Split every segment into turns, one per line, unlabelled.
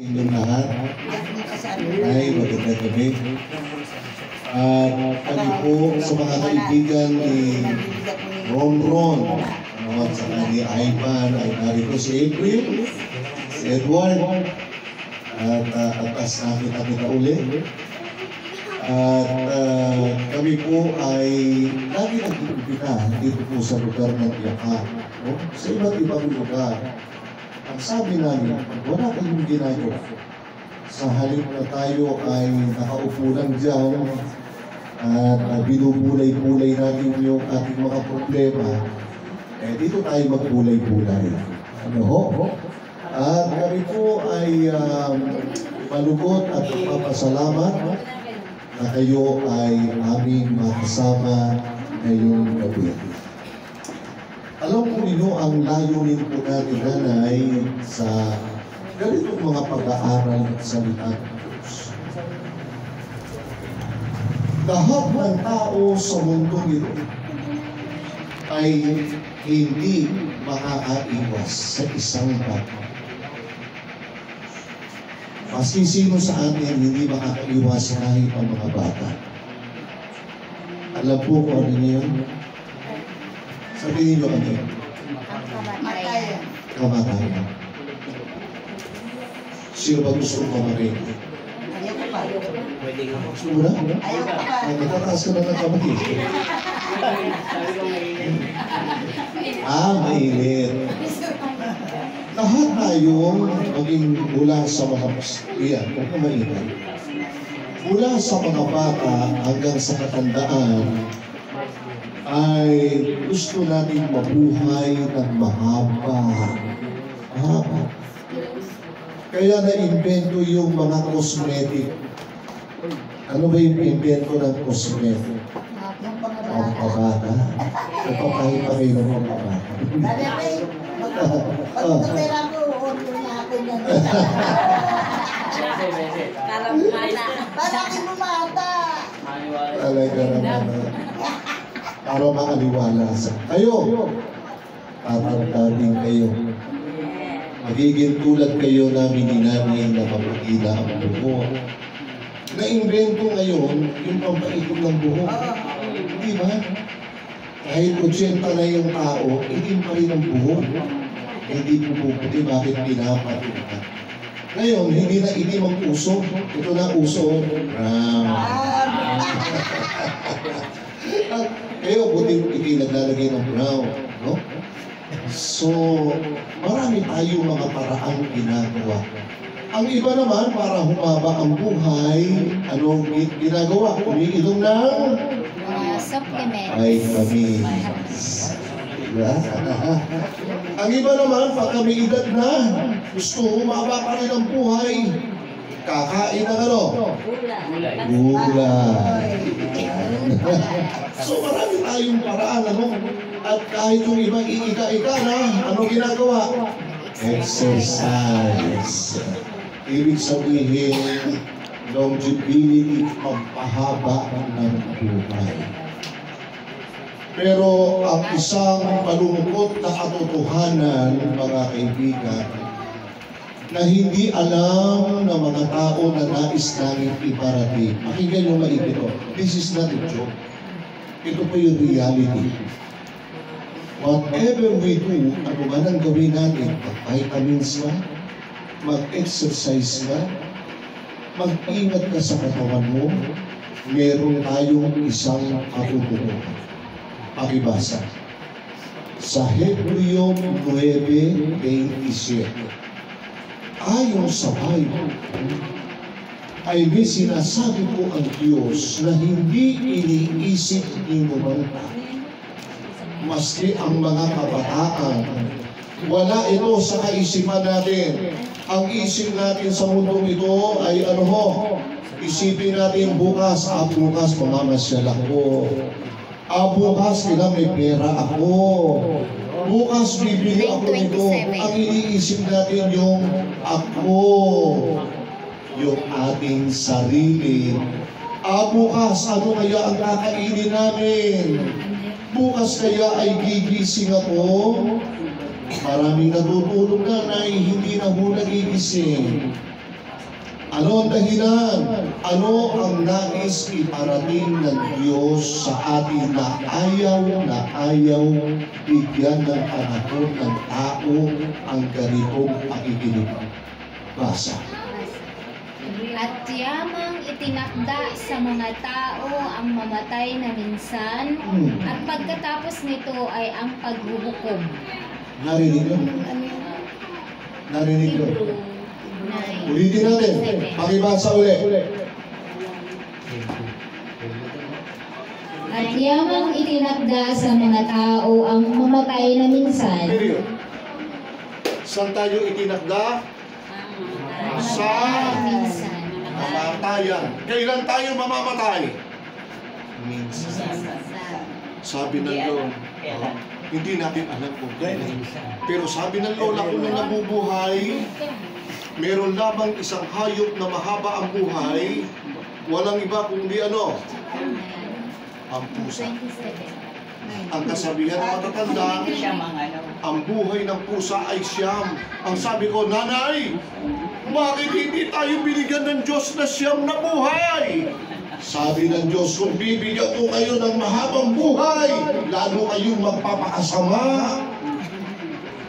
Inyong lahat ay magandang gabi. At kami po sa mga kaibigan ni Ron, at saka ni Ivan, ay narito si April, si Edward, at atas nakita kita uli. At kami po ay lagi nagpipita dito po sa lugar ng Yaka, sa iba't ibang lugar. Ang sabi namin, wala kayong ginagawa. Sa halip na tayo ay nakaupo lang dyan at binubulay-bulay natin yung ating mga problema, dito tayo magbulay-bulay. Ano ho? At kami po ay malugod at magpapasalamat na kayo ay aming makasama ngayong gabi. Alam po ninyo ang layunin po natin, nanay, sa ganitong mga pag-aaral ng salita ng Diyos. Lahat ng tao sa mundong ito ay hindi makakaiwas sa isang bata. Maski sino sa atin hindi makakaiwas kahit ang mga bata. Alam po kung ano yun? Sabihin nyo ano yun?
Kamatayan.
Kamatayan. Sino ba gusto kong mamatay?
Ayaw ko pa.
Gusto mo na?
Ayaw ko pa.
Ay, natataas ka na ng kamay. Mainit. Lahat tayong maging mula sa mga iyan, huwag na mainit. Mula sa mga bata hanggang sa katandaan, ay gusto natin mabuhay ng mahaba. Kaya na-invento yung mga cosmetic. Ano ba yung invento ng cosmetic?
Yung pangabata.
Ang pabata. Napapahit pa kayo ng mga bata.
Sabi ako pag-tutera ko, order na ako yan. Parang bumata.
Talaga naman. Para makaliwala sa kayo. Tatanda din kayo. Magiging tulad kayo namin ni namin na mapagila ang buhok. Na-invento ngayon yung pampaikot ng buhok. Di ba? Kahit 80 na yung tao, itim pa rin ang buhok. Hindi pupuputi, bakit pinapatuta? Ngayon, hindi na itim ang uso. Ito na uso. Kayo, buti naglalagay ng brown. No? So, marami tayong mga paraang ginagawa. Ang iba naman, para humaba ang buhay, anong ginagawa? Umiinom ng
supplement.
ay kami. Diba? Ang iba naman, pag kami edad na, gusto humaba pa rin ang buhay, kakain ng ano? Gulay. So marami tayong paraan, ano? At kahit yung ibang iika-ika na, ano ginagawa? Exercise. Ibig sabihin, longevity, pagpahaba ng buhay. Pero ang isang malungkot na katotohanan, mga kaibigan, na hindi alam ng mga tao na nais namin iparating. Pakinggan nyo maigi ito. This is not a joke. Ito po yung reality. Whatever we do, ano man ang gawin natin, mag-vitamins ka, mag-exercise ka, mag-ingat ka sa katawan mo, meron tayong isang katutunan. Pakibasa. Sa Hebreo 9:27, ayon sa Bible, ay may sinasabi po ang Diyos na hindi iniisip ni Mumanta. Maski ang mga kabataan, wala ito sa kaisipan natin. Ang isip natin sa mundong ito ay ano ho? Isipin natin bukas, bukas mamamasyal ako. Bukas kailan may pera ako. Bukas bibili ako nito. Ang iniisip natin yung ako, yung ating sarili. Bukas ano kaya ang kakainin namin? Bukas kaya ay gigising ako. Maraming natutulog na na hindi na ho nagigising. Ano ang dahilan? Ano ang nais iparating ng Diyos sa atin na ayaw bigyan ng panahon ng tao ang ganitong pakikinig? Basa.
At yamang itinakda sa mga tao ang mamatay na minsan, at pagkatapos nito ay ang paghuhukom.
Narinig yun? Narinig yun?
Hebrew 9.
Ulitin natin. Pakibasa uli.
At yamang itinakda sa mga tao ang mamatay na minsan.
Period. Saan tayo itinakda? Sa
minsan.
kamatayan. Kailan tayo mamamatay? Minsan. Sabi ng Lord, hindi natin alam kung kailan. Pero sabi ng lola ko nung nabubuhay, meron lamang isang hayop na mahaba ang buhay, walang iba kundi ano? Ang pusa.
27.
Ang kasabihan ng matatanda, ang buhay ng pusa ay siyam. Ang sabi ko, Nanay, bakit hindi tayo binigyan ng Diyos na siyam na buhay? Sabi ng Diyos, kung bibigyan ko kayo ng mahabang buhay, lalo kayong magpapakasama.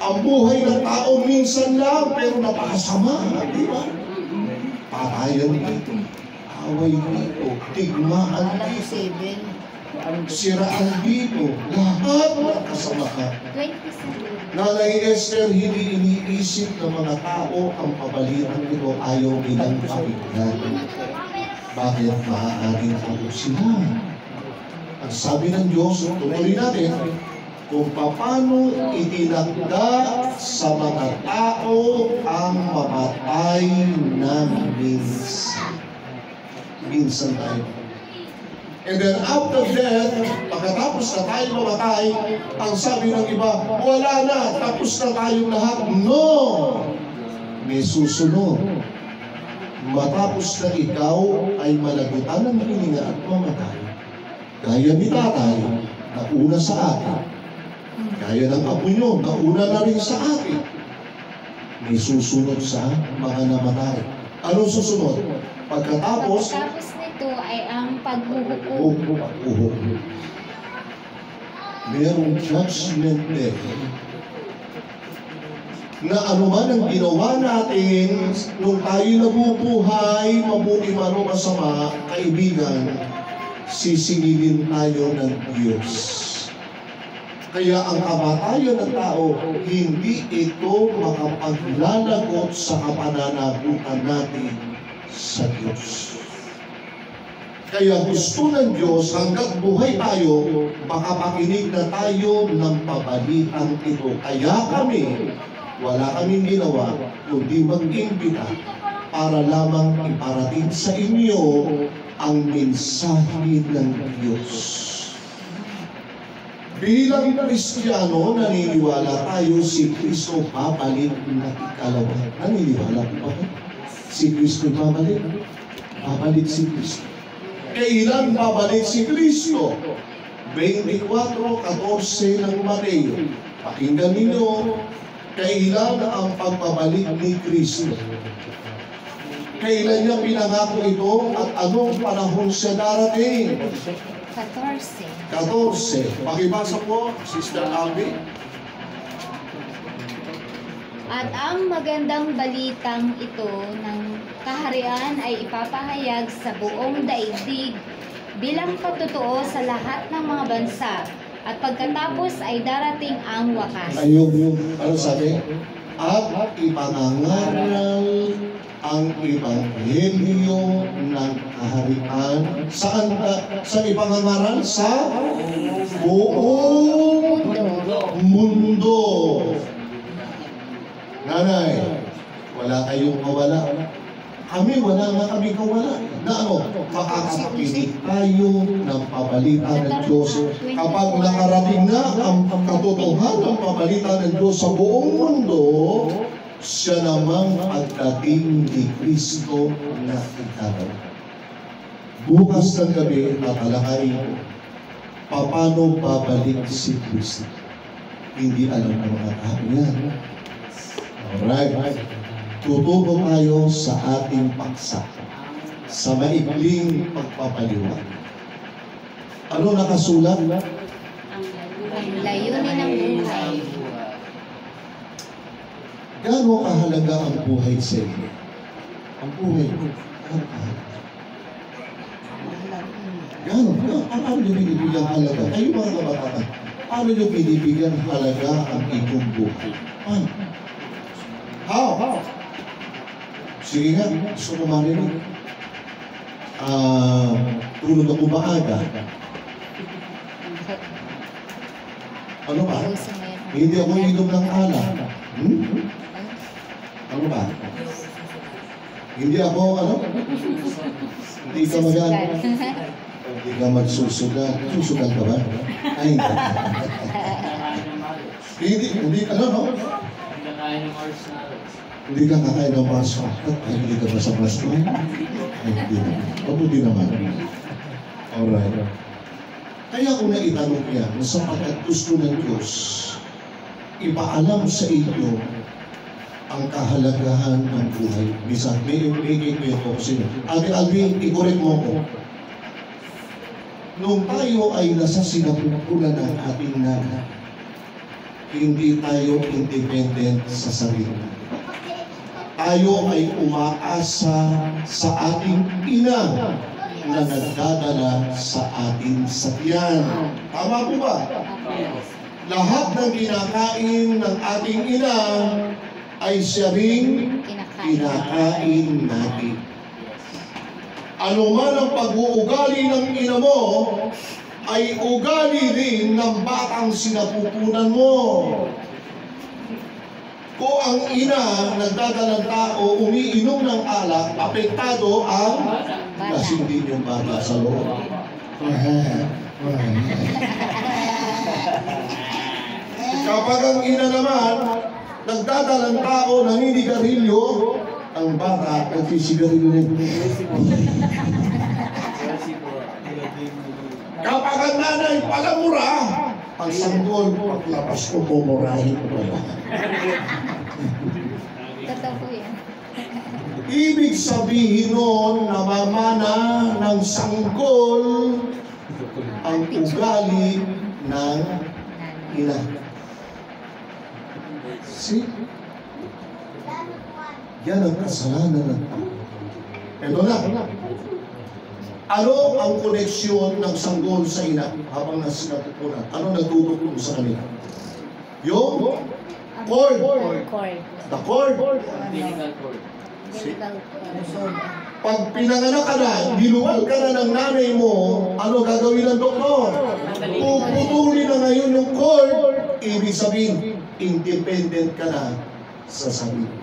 Ang buhay ng tao minsan lang, pero napakasama. Di ba? Patayan dito, away dito, tigmaan dito, siraan dito, lahat ng kasamaan.
27.
Nanay Esther, hindi iniisip ng mga tao ang pabalian nito, ayaw nilang pakinggan. Bakit maaaring ako sila? Ang sabi ng Diyos, tutuloy natin, kung paano itinakda sa mga tao ang mamatay na minsan. Minsan tayo. And then after death, pagkatapos na tayo mamatay, ang sabi ng iba, wala na, tapos na tayong lahat. No! May susunod. Matapos na ikaw ay malagutan ng hininga at mamatay. Gaya ni tatay, na una sa akin. Gaya ng apo nyo, na una na rin sa akin. May susunod sa mga namatay. Anong susunod? Pagkatapos
nito ay ang paghuhukom.
Merong judgment day na anuman ang ginawa natin nung tayo nabubuhay, mabuti man o masama, kaibigan, sisingilin tayo ng Diyos. Kaya ang kamatayan ng tao, hindi ito makapaglalagot sa kapananagutan natin sa Diyos. Kaya gusto ng Diyos, hanggat buhay tayo, makapakinig na tayo ng pabalitang ito. Kaya kami, wala kaming ginawa, kundi mag-imbita para lamang iparating sa inyo ang mensahe ng Diyos. Bilang Kristiyano, naniniwala tayo si Kristo babalik na ikalawa. Naniniwala po ba? Si Kristo babalik? Babalik si Kristo. Kailan babalik si Kristo? 24:14 ng Mateo. Pakinggan ninyo, kailan ang pagbabalik ni Kristo? Kailan niya pinangako ito at anong panahon siya darating? 14. Pakibasa po, Sister Albi.
At ang magandang balitang ito ng kaharian ay ipapahayag sa buong daigdig bilang patotoo sa lahat ng mga bansa. At pagkatapos ay darating ang wakas.
Ayun, ano sabi? At ipangangaral ang ebanghelyo ng kaharian. Saan ipangangaral? Sa buong mundo. Nanay, wala kayong mawala. Kami, wala nga kami kawala. Na ano, makakapakinig tayo ng pabalita ng Diyos. Kapag nakarating na ang katotohanan ng pabalita ng Diyos sa buong mundo, siya namang pagdating ni Kristo na ikataw. Bukas ng gabi, tatalakayin ko, paano babalik si Kristo? Hindi alam ng mga tao yan. Alright. Tututo tayo sa ating paksa, sa maikling pagpapaliwanag. Ano nakasulat?
Ang layunin ng buhay.
Gaano kahalaga ang buhay sa inyo? Ang buhay mo, gaano kahalaga? Gaano? Paano nyo binibigyan halaga? Kayo mga kabataan, paano nyo binibigyan halaga ang inyong buhay? Paano? How? Sige nga, gusto ko marinig. Tulog ako maaga. Ano ba? Hindi ako inom ng alak. Ano ba? Hindi ako, Hindi ka hindi ka magsusugat. Susugat ka ba? Ay, hindi, no? Hindi ka kakain ng Mars. Ay, hindi ka ba sa Mars mo? Ay, hindi naman. Mabuti naman. Alright. Kaya ko na itanong yan, sapagkat gusto ng Diyos, ipaalam sa inyo ang kahalagahan ng buhay. Bisa, may ko sino. Ate Alvin, i-correct mo ko. Nung tayo ay nasa sinapupunan ng ating nanay, hindi tayo independent sa sarili. Tayo ay umaasa sa ating ina na nagdadala sa ating sakyan. Tama po ba? Lahat ng kinakain ng ating ina ay siya ring kinakain natin. Ano man ang pag-uugali ng ina mo, ay ugali rin ng batang sinapupunan mo. Kung ang ina nagdadalang tao umiinom ng alak, apektado ang lasing din yung bata sa loob. Kapag ang ina naman nagdadalang tao naninigarilyo, ang bata nagsisigarilyo rin. Kapag ang nanay palamura, ang sanggol, paglabas ko, pumurahin ko pala.
Totoo po yan.
Ibig sabihin nun, namamana ng sanggol ang ugali ng ina. See? Yan ang kasalanan ng tao. Ito na. Ano ang koneksyon ng sanggol sa ina habang nasa sinapupunan? Ano nagtutulong sa kanila? Yung cord. The cord. Pag pinanganak ka na, binuwal ka na ng nanay mo, ano gagawin ng doktor? Puputulin na ngayon yung cord. Ibig sabihin, independent ka na sa sarili.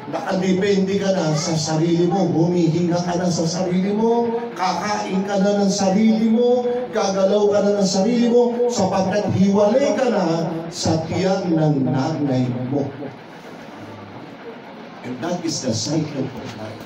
Nakadepende ka na sa sarili mo, humihinga ka na sa sarili mo, kakain ka na ng sarili mo, gagalaw ka na ng sarili mo, sapagkat hiwalay ka na sa tiyan ng nanay mo. And that is the cycle of life.